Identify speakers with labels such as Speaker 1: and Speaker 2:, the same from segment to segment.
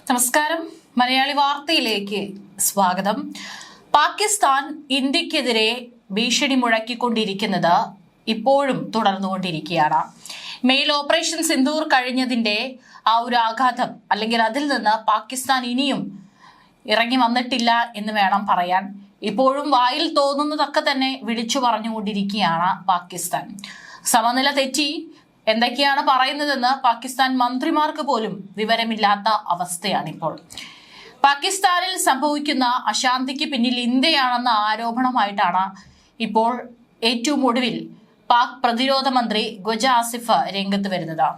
Speaker 1: നമസ്കാരം. മലയാളി വാർത്തയിലേക്ക് സ്വാഗതം. പാകിസ്ഥാൻ ഇന്ത്യക്കെതിരെ ഭീഷണി മുഴക്കിക്കൊണ്ടിരിക്കുന്നത് ഇപ്പോഴും തുടർന്നുകൊണ്ടിരിക്കുകയാണ്. മെയിൽ ഓപ്പറേഷൻ സിന്ദൂർ കഴിഞ്ഞതിന്റെ ആ ഒരു ആഘാതം, അല്ലെങ്കിൽ അതിൽ നിന്ന് പാകിസ്ഥാൻ ഇനിയും ഇറങ്ങി വന്നിട്ടില്ല എന്ന് വേണം പറയാൻ. ഇപ്പോഴും വായിൽ തോന്നുന്നതൊക്കെ തന്നെ വിളിച്ചു പറഞ്ഞുകൊണ്ടിരിക്കുകയാണ് പാകിസ്ഥാൻ. സമനില തെറ്റി എന്തൊക്കെയാണ് പറയുന്നതെന്ന് പാകിസ്ഥാൻ മന്ത്രിമാർക്ക് പോലും വിവരമില്ലാത്ത അവസ്ഥയാണിപ്പോൾ. പാകിസ്ഥാനിൽ സംഭവിക്കുന്ന അശാന്തിക്ക് പിന്നിൽ ഇന്ത്യയാണെന്ന ആരോപണമായിട്ടാണ് ഇപ്പോൾ ഏറ്റവും ഒടുവിൽ പാക് പ്രതിരോധ മന്ത്രി ഖ്വജ ആസിഫ് രംഗത്ത് വരുന്നത്.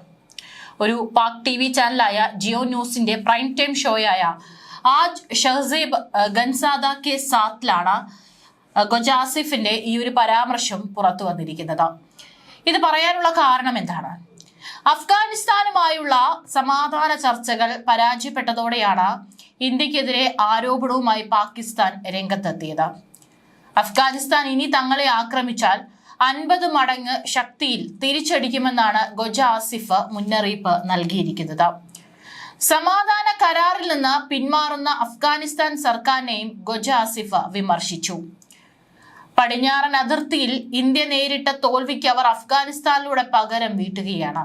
Speaker 1: ഒരു പാക് TV ചാനലായ ജിയോ ന്യൂസിന്റെ പ്രൈം ടൈം ഷോയായ ആജ് ഷഹസേബ് ഗൻസാദ കെ സാത്തിലാണ് ഖ്വജ ആസിഫിന്റെ ഈ ഒരു പരാമർശം പുറത്തു വന്നിരിക്കുന്നത്. ഇത് പറയാനുള്ള കാരണം എന്താണ്? അഫ്ഗാനിസ്ഥാനുമായുള്ള സമാധാന ചർച്ചകൾ പരാജയപ്പെട്ടതോടെയാണ് ഇന്ത്യക്കെതിരെ ആരോപണവുമായി പാകിസ്ഥാൻ രംഗത്തെത്തിയത്. അഫ്ഗാനിസ്ഥാൻ ഇനി തങ്ങളെ ആക്രമിച്ചാൽ 50 മടങ്ങ് ശക്തിയിൽ തിരിച്ചടിക്കുമെന്നാണ് ഖ്വജ ആസിഫ് മുന്നറിയിപ്പ് നൽകിയിരിക്കുന്നത്. സമാധാന കരാറിൽ നിന്ന് പിന്മാറുന്ന അഫ്ഗാനിസ്ഥാൻ സർക്കാരിനെയും ഖ്വജ ആസിഫ് വിമർശിച്ചു. പടിഞ്ഞാറൻ അതിർത്തിയിൽ ഇന്ത്യ നേരിട്ട തോൽവിക്ക് അവർ അഫ്ഗാനിസ്ഥാനിലൂടെ പകരം വീട്ടുകയാണ്.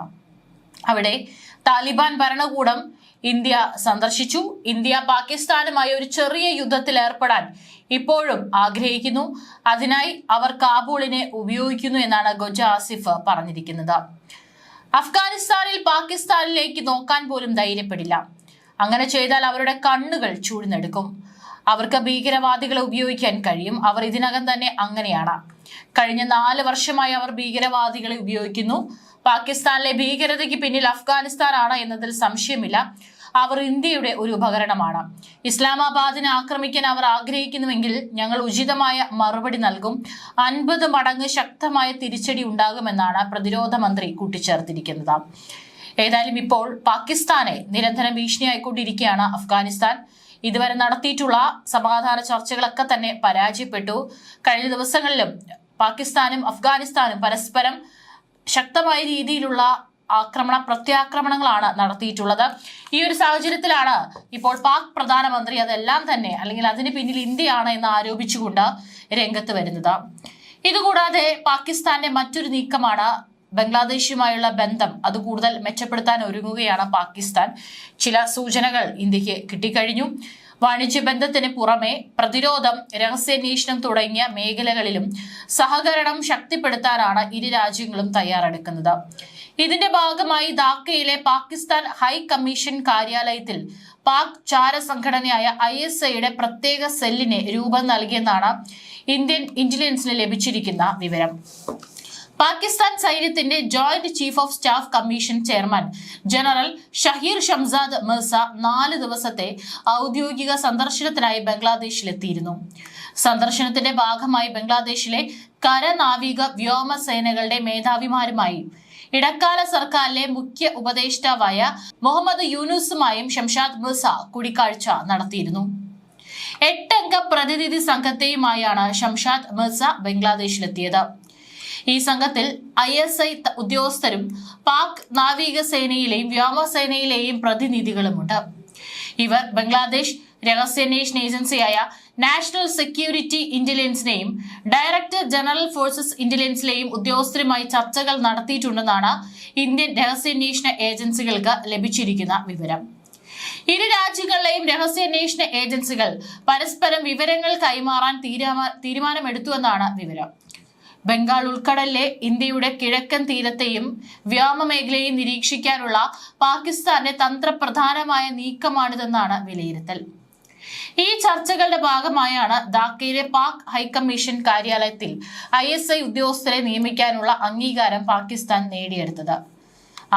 Speaker 1: അവിടെ താലിബാൻ ഭരണകൂടം ഇന്ത്യ സന്ദർശിച്ചു. ഇന്ത്യ പാകിസ്ഥാനുമായി ഒരു ചെറിയ യുദ്ധത്തിൽ ഏർപ്പെടാൻ ഇപ്പോഴും ആഗ്രഹിക്കുന്നു. അതിനായി അവർ കാബൂളിനെ ഉപയോഗിക്കുന്നു എന്നാണ് ഖ്വജ ആസിഫ് പറഞ്ഞിരിക്കുന്നത്. അഫ്ഗാനിസ്ഥാനിൽ പാകിസ്ഥാനിലേക്ക് നോക്കാൻ പോലും ധൈര്യപ്പെടില്ല. അങ്ങനെ ചെയ്താൽ അവരുടെ കണ്ണുകൾ ചൂഴ്ന്നെടുക്കും. അവർക്ക് ഭീകരവാദികളെ ഉപയോഗിക്കാൻ കഴിയും. അവർ ഇതിനകം തന്നെ അങ്ങനെയാണ്. കഴിഞ്ഞ 4 വർഷമായി അവർ ഭീകരവാദികളെ ഉപയോഗിക്കുന്നു. പാകിസ്ഥാനിലെ ഭീകരതയ്ക്ക് പിന്നിൽ അഫ്ഗാനിസ്ഥാനാണ് എന്നതിൽ സംശയമില്ല. അവർ ഇന്ത്യയുടെ ഒരു ഉപകരണമാണ്. ഇസ്ലാമാബാദിനെ ആക്രമിക്കാൻ അവർ ആഗ്രഹിക്കുന്നുവെങ്കിൽ ഞങ്ങൾ ഉചിതമായ മറുപടി നൽകും. 50 മടങ്ങ് ശക്തമായ തിരിച്ചടി ഉണ്ടാകുമെന്നാണ് പ്രതിരോധ മന്ത്രി കൂട്ടിച്ചേർത്തിരിക്കുന്നത്. ഏതായാലും ഇപ്പോൾ പാകിസ്ഥാനെ നിരന്തരം ഭീഷണിയായിക്കൊണ്ടിരിക്കുകയാണ് അഫ്ഗാനിസ്ഥാൻ. ഇതുവരെ നടത്തിയിട്ടുള്ള സമാധാന ചർച്ചകളൊക്കെ തന്നെ പരാജയപ്പെട്ടു. കഴിഞ്ഞ ദിവസങ്ങളിലും പാകിസ്ഥാനും അഫ്ഗാനിസ്ഥാനും പരസ്പരം ശക്തമായ രീതിയിലുള്ള പ്രത്യാക്രമണങ്ങളാണ് നടത്തിയിട്ടുള്ളത്. ഈ ഒരു സാഹചര്യത്തിലാണ് ഇപ്പോൾ പാക് പ്രധാനമന്ത്രി അതെല്ലാം തന്നെ, അല്ലെങ്കിൽ അതിന് പിന്നിൽ ഇന്ത്യയാണ് എന്ന് ആരോപിച്ചുകൊണ്ട് രംഗത്ത് വരുന്നത്. ഇതുകൂടാതെ പാകിസ്ഥാന്റെ മറ്റൊരു നീക്കമാണ് ബംഗ്ലാദേശുമായുള്ള ബന്ധം. അത് കൂടുതൽ മെച്ചപ്പെടുത്താൻ ഒരുങ്ങുകയാണ് പാകിസ്ഥാൻ. ചില സൂചനകൾ ഇന്ത്യക്ക് കിട്ടിക്കഴിഞ്ഞു. വാണിജ്യ ബന്ധത്തിന് പുറമെ പ്രതിരോധം, രഹസ്യാന്വേഷണം തുടങ്ങിയ മേഖലകളിലും സഹകരണം ശക്തിപ്പെടുത്താനാണ് ഇരു രാജ്യങ്ങളും തയ്യാറെടുക്കുന്നത്. ഇതിന്റെ ഭാഗമായി ധാക്കയിലെ പാകിസ്ഥാൻ ഹൈ കമ്മീഷൻ കാര്യാലയത്തിൽ പാക് ചാര സംഘടനയായ ISIയുടെ പ്രത്യേക സെല്ലിന് രൂപം നൽകിയെന്നാണ് ഇന്ത്യൻ ഇന്റലിജൻസിന് ലഭിച്ചിരിക്കുന്ന വിവരം. പാകിസ്ഥാൻ സൈന്യത്തിന്റെ joint chief of staff commission chairman general Shaheer Shamsad Mirza 4 ദിവസത്തെ ഔദ്യോഗിക സന്ദർശനത്തിനായി ബംഗ്ലാദേശിലെത്തിയിരുന്നു. സന്ദർശനത്തിന്റെ ഭാഗമായി ബംഗ്ലാദേശിലെ കര, നാവിക, വ്യോമസേനകളുടെ മേധാവിമാരുമായി ഇടക്കാല സർക്കാരിലെ മുഖ്യ ഉപദേഷ്ടാവായ മുഹമ്മദ് യൂനുസുമായും ഷംസാദ് മിർസ കൂടിക്കാഴ്ച നടത്തിയിരുന്നു. 8 അംഗ പ്രതിനിധി സംഘത്തെയുമായാണ് ഷംസാദ് മിർസ ബംഗ്ലാദേശിലെത്തിയത്. ഈ സംഘത്തിൽ ISI ഉദ്യോഗസ്ഥരും പാക് നാവികസേനയിലെയും വ്യോമസേനയിലെയും പ്രതിനിധികളുമുണ്ട്. ഇവർ ബംഗ്ലാദേശ് രഹസ്യാന്വേഷണ ഏജൻസിയായ നാഷണൽ സെക്യൂരിറ്റി ഇന്റലിജൻസിനെയും ഡയറക്ടർ ജനറൽ ഫോഴ്സസ് ഇന്റലിജൻസിലെയും ഉദ്യോഗസ്ഥരുമായി ചർച്ചകൾ നടത്തിയിട്ടുണ്ടെന്നാണ് ഇന്ത്യൻ രഹസ്യാന്വേഷണ ഏജൻസികൾക്ക് ലഭിച്ചിരിക്കുന്ന വിവരം. ഇരു രാജ്യങ്ങളിലെയും രഹസ്യാന്വേഷണ ഏജൻസികൾ പരസ്പരം വിവരങ്ങൾ കൈമാറാൻ തീരുമാനമെടുത്തുവെന്നാണ് വിവരം. ബംഗാൾ ഉൾക്കടലിലെ ഇന്ത്യയുടെ കിഴക്കൻ തീരത്തെയും വ്യോമമേഖലയെയും നിരീക്ഷിക്കാനുള്ള പാകിസ്ഥാന്റെ തന്ത്രപ്രധാനമായ നീക്കമാണിതെന്നാണ് വിലയിരുത്തൽ. ഈ ചർച്ചകളുടെ ഭാഗമായാണ് ധാക്കയിലെ പാക് ഹൈക്കമ്മീഷൻ കാര്യാലയത്തിൽ ISI ഉദ്യോഗസ്ഥരെ നിയമിക്കാനുള്ള അംഗീകാരം പാകിസ്ഥാൻ നേടിയെടുത്തത്.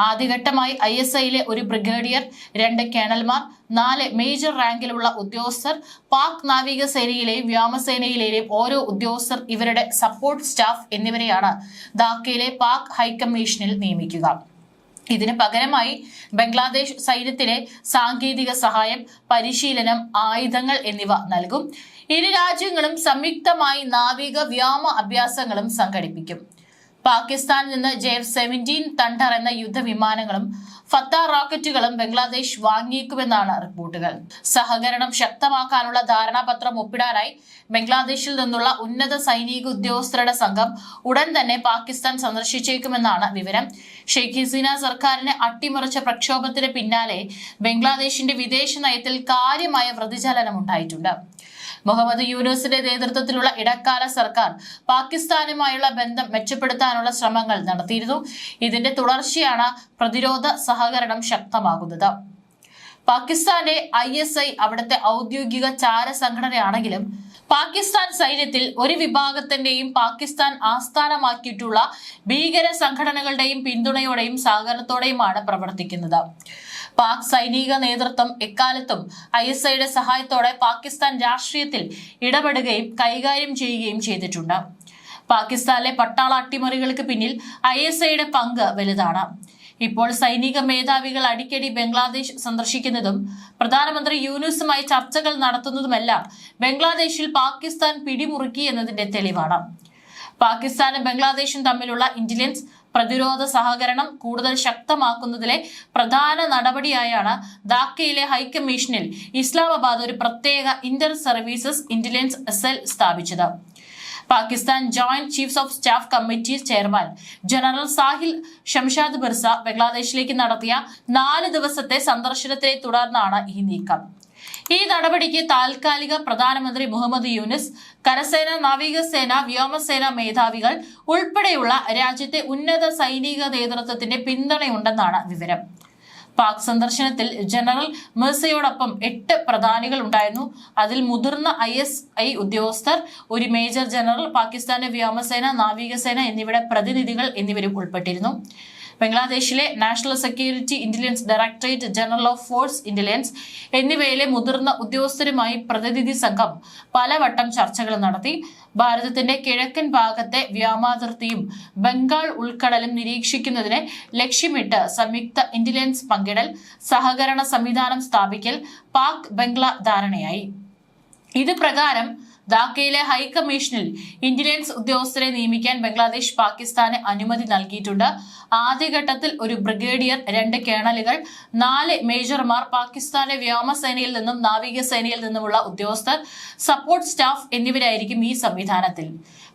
Speaker 1: ആദ്യഘട്ടമായി ISIയിലെ ഒരു ബ്രിഗേഡിയർ, 2 കേണൽമാർ, 4 മേജർ റാങ്കിലുള്ള ഉദ്യോഗസ്ഥർ, പാക് നാവികസേനയിലെയും വ്യോമസേനയിലെയും ഓരോ ഉദ്യോഗസ്ഥർ, ഇവരുടെ സപ്പോർട്ട് സ്റ്റാഫ് എന്നിവരെയാണ് ധാക്കയിലെ പാക് ഹൈക്കമ്മീഷനിൽ നിയമിക്കുക. ഇതിന് പകരമായി ബംഗ്ലാദേശ് സൈന്യത്തിലെ സാങ്കേതിക സഹായം, പരിശീലനം, ആയുധങ്ങൾ എന്നിവ നൽകും. ഇരു രാജ്യങ്ങളും സംയുക്തമായി നാവിക വ്യോമ അഭ്യാസങ്ങളും സംഘടിപ്പിക്കും. പാകിസ്ഥാനിൽ നിന്ന് JF-17 തണ്ടർ എന്ന യുദ്ധവിമാനങ്ങളും ഫത്ത റോക്കറ്റുകളും ബംഗ്ലാദേശ് വാങ്ങിയേക്കുമെന്നാണ് റിപ്പോർട്ടുകൾ. സഹകരണം ശക്തമാക്കാനുള്ള ധാരണാപത്രം ഒപ്പിടാനായി ബംഗ്ലാദേശിൽ നിന്നുള്ള ഉന്നത സൈനിക ഉദ്യോഗസ്ഥരുടെ സംഘം ഉടൻ തന്നെ പാകിസ്ഥാൻ സന്ദർശിച്ചേക്കുമെന്നാണ് വിവരം. ഷെയ്ഖ് ഹസീന സർക്കാരിനെ അട്ടിമറിച്ച പ്രക്ഷോഭത്തിന് പിന്നാലെ ബംഗ്ലാദേശിന്റെ വിദേശ നയത്തിൽ കാര്യമായ വ്യതിചലനം ഉണ്ടായിട്ടുണ്ട്. മുഹമ്മദ് യൂനൂസിന്റെ നേതൃത്വത്തിലുള്ള ഇടക്കാല സർക്കാർ പാകിസ്ഥാനുമായുള്ള ബന്ധം മെച്ചപ്പെടുത്താനുള്ള ശ്രമങ്ങൾ നടത്തിയിരുന്നു. ഇതിന്റെ തുടർച്ചയാണ് പ്രതിരോധ സഹകരണം ശക്തമാകുന്നത്. പാകിസ്ഥാന്റെ ISI അവിടുത്തെ ഔദ്യോഗിക ചാര സംഘടനയാണെങ്കിലും പാകിസ്ഥാൻ സൈന്യത്തിൽ ഒരു വിഭാഗത്തിന്റെയും പാകിസ്ഥാൻ ആസ്ഥാനമാക്കിയിട്ടുള്ള ഭീകര സംഘടനകളുടെയും പിന്തുണയോടെയും സഹകരണത്തോടെയുമാണ് പ്രവർത്തിക്കുന്നത്. പാക് സൈനിക നേതൃത്വം എക്കാലത്തും ISIയുടെ സഹായത്തോടെ പാകിസ്ഥാൻ രാഷ്ട്രീയത്തിൽ ഇടപെടുകയും കൈകാര്യം ചെയ്യുകയും ചെയ്തിട്ടുണ്ട്. പാകിസ്ഥാനിലെ പട്ടാള അട്ടിമറികൾക്ക് പിന്നിൽ ISIയുടെ പങ്ക് വലുതാണ്. ഇപ്പോൾ സൈനിക മേധാവികൾ അടിക്കടി ബംഗ്ലാദേശ് സന്ദർശിക്കുന്നതും പ്രധാനമന്ത്രി യൂനൂസുമായി ചർച്ചകൾ നടത്തുന്നതുമെല്ലാം ബംഗ്ലാദേശിൽ പാകിസ്ഥാൻ പിടിമുറുക്കി എന്നതിന്റെ തെളിവാണ്. പാകിസ്ഥാനും ബംഗ്ലാദേശും തമ്മിലുള്ള ഇന്റലിജൻസ് പ്രതിരോധ സഹകരണം കൂടുതൽ ശക്തമാക്കുന്നതിലെ പ്രധാന നടപടിയായാണ് ധാക്കയിലെ ഹൈക്കമ്മീഷനിൽ ഇസ്ലാമാബാദ് ഒരു പ്രത്യേക ഇന്റർ സർവീസസ് ഇന്റലിജൻസ് സെൽ സ്ഥാപിച്ചത്. Pakistan joint chiefs of staff committee chairman general Sahil Shamshad Mirza ബംഗ്ലാദേശിലേക്ക് നടത്തിയ 4 ദിവസത്തെ സന്ദർശനത്തെ തുടർന്നാണ് ഈ നീക്കം. ഈ നടപടിക്ക് താൽക്കാലിക പ്രധാനമന്ത്രി മുഹമ്മദ് യൂനുസ്, കരസേന, നാവികസേന, വ്യോമസേന മേധാവികൾ ഉൾപ്പെടെയുള്ള രാജ്യത്തെ ഉന്നത സൈനിക നേതൃത്വത്തിന്റെ പിന്തുണയുണ്ടെന്നാണ് വിവരം. പാക് സന്ദർശനത്തിൽ ജനറൽ മിർസയോടൊപ്പം 8 പ്രധാനികൾ ഉണ്ടായിരുന്നു. അതിൽ മുതിർന്ന ISI ഉദ്യോഗസ്ഥർ, ഒരു മേജർ ജനറൽ, പാകിസ്ഥാന്റെ വ്യോമസേന, നാവികസേന എന്നിവയുടെ പ്രതിനിധികൾ എന്നിവരും ഉൾപ്പെട്ടിരുന്നു. ബംഗ്ലാദേശിലെ national security intelligence directorate, general of force intelligence എന്നിവയിലെ മുതിർന്ന ഉദ്യോഗസ്ഥരുമായി പ്രതിനിധി സംഘം പലവട്ടം ചർച്ചകൾ നടത്തി. ഭാരതത്തിന്റെ കിഴക്കൻ ഭാഗത്തെ വ്യോമാതിർത്തിയും ബംഗാൾ ഉൾക്കടലും നിരീക്ഷിക്കുന്നതിനെ ലക്ഷ്യമിട്ട് സംയുക്ത ഇന്റലിജൻസ് പങ്കിടൽ, സഹകരണ സംവിധാനം സ്ഥാപിക്കൽ പാക് ബംഗ്ലാ ധാരണയായി. ഇത് പ്രകാരം ധാക്കയിലെ ഹൈക്കമ്മീഷനിൽ ഇന്റലിജൻസ് ഉദ്യോഗസ്ഥരെ നിയമിക്കാൻ ബംഗ്ലാദേശ് പാകിസ്ഥാന് അനുമതി നൽകിയിട്ടുണ്ട്. ആദ്യഘട്ടത്തിൽ ഒരു ബ്രിഗേഡിയർ, 2 കേണലുകൾ, 4 മേജർമാർ, പാകിസ്ഥാന്റെ വ്യോമസേനയിൽ നിന്നും നാവികസേനയിൽ നിന്നുമുള്ള ഉദ്യോഗസ്ഥർ, സപ്പോർട്ട് സ്റ്റാഫ് എന്നിവരായിരിക്കും ഈ സംവിധാനത്തിൽ.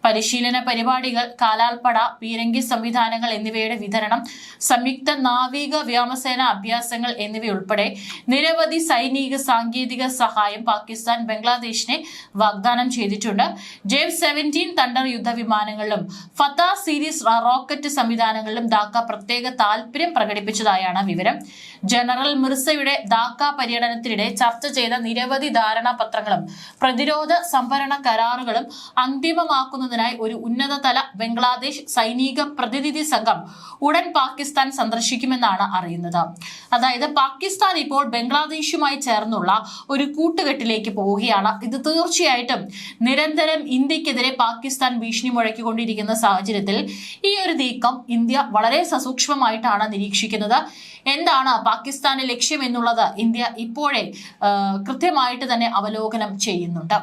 Speaker 1: പരിശീലന പരിപാടികൾ, കാലാൾപ്പട, പീരങ്കി സംവിധാനങ്ങൾ എന്നിവയുടെ വിതരണം, സംയുക്ത നാവിക വ്യോമസേന അഭ്യാസങ്ങൾ എന്നിവയുൾപ്പെടെ നിരവധി സൈനിക സാങ്കേതിക സഹായം പാകിസ്ഥാൻ ബംഗ്ലാദേശിനെ വാഗ്ദാനം ചെയ്തിട്ടുണ്ട്. JF-17 തണ്ടർ യുദ്ധവിമാനങ്ങളിലും ഫത്ത സീരീസ് റോക്കറ്റ് സംവിധാനങ്ങളിലും ധാക്ക പ്രത്യേക താൽപര്യം പ്രകടിപ്പിച്ചതായാണ് വിവരം. ജനറൽ മിർസയുടെ ധാക്ക പര്യടനത്തിനിടെ ചർച്ച ചെയ്ത നിരവധി ധാരണാപത്രങ്ങളും പ്രതിരോധ സംഭരണ കരാറുകളും അന്തിമമാക്കുന്നതിനായി ഒരു ഉന്നതതല ബംഗ്ലാദേശ് സൈനിക പ്രതിനിധി സംഘം ഉടൻ പാകിസ്ഥാൻ സന്ദർശിക്കുമെന്നാണ് അറിയുന്നത്. അതായത് പാകിസ്ഥാൻ ഇപ്പോൾ ബംഗ്ലാദേശുമായി ചേർന്നുള്ള ഒരു കൂട്ടുകെട്ടിലേക്ക് പോവുകയാണ്. ഇത് തീർച്ചയായിട്ടും നിരന്തരം ഇന്ത്യക്കെതിരെ പാകിസ്ഥാൻ ഭീഷണി മുഴക്കിക്കൊണ്ടിരിക്കുന്ന സാഹചര്യത്തിൽ ഈ ഒരു നീക്കം ഇന്ത്യ വളരെ സസൂക്ഷ്മമായിട്ടാണ് നിരീക്ഷിക്കുന്നത്. എന്താണ് പാകിസ്ഥാന്റെ ലക്ഷ്യം എന്നുള്ളത് ഇന്ത്യ ഇപ്പോഴേ കൃത്യമായിട്ട് തന്നെ അവലോകനം ചെയ്യുന്നുണ്ട്.